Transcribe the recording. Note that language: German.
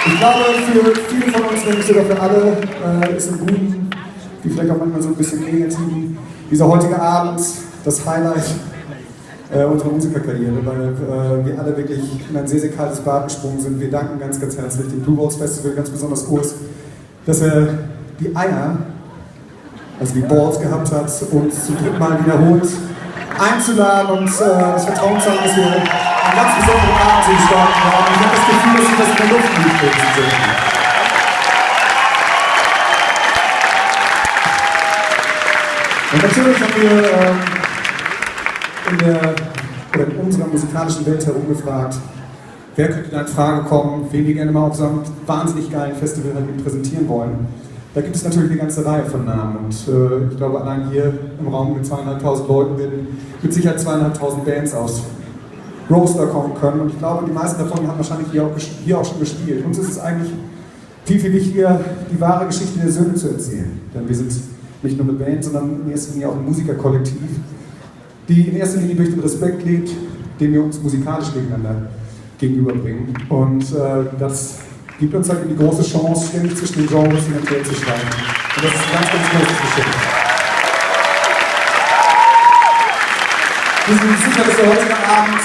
Ich glaube, für viele von uns, wenn nicht sogar für alle, ist im Guten, wie vielleicht auch manchmal so ein bisschen negativen, dieser heutige Abend das Highlight unserer Musikerkarriere, weil wir alle wirklich in ein sehr, sehr kaltes Bad gesprungen sind. Wir danken ganz, ganz herzlich dem Blue Balls Festival, ganz besonders Urs, dass er die Eier, also die Balls gehabt hat, uns zum dritten Mal wiederholt einzuladen und das Vertrauen zu haben, dass wir einen ganz besonderen Abend zu gestalten haben. Ich habe das Gefühl, dass ich das in der Luft liegt. Und natürlich haben wir in unserer musikalischen Welt herumgefragt, wer könnte da in Frage kommen, wen wir gerne mal auf so einem wahnsinnig geilen Festival halt präsentieren wollen. Da gibt es natürlich eine ganze Reihe von Namen und ich glaube, allein hier im Raum mit 2.500 Leuten werden mit Sicherheit 2.500 Bands aus Roaster kommen können und ich glaube, die meisten davon haben wahrscheinlich hier auch schon gespielt. Uns ist es eigentlich viel, viel wichtiger, die wahre Geschichte der Söhne zu erzählen. Denn wir sind nicht nur eine Band, sondern in erster Linie auch ein Musikerkollektiv, die in erster Linie durch den Respekt lebt, den wir uns musikalisch gegenüberbringen. Und das gibt uns halt die große Chance, ständig zwischen den Genres hin und her zu schreiben. Und das ist ein ganz, ganz großes Geschenk. Wir sind sicher, dass der heutige Abend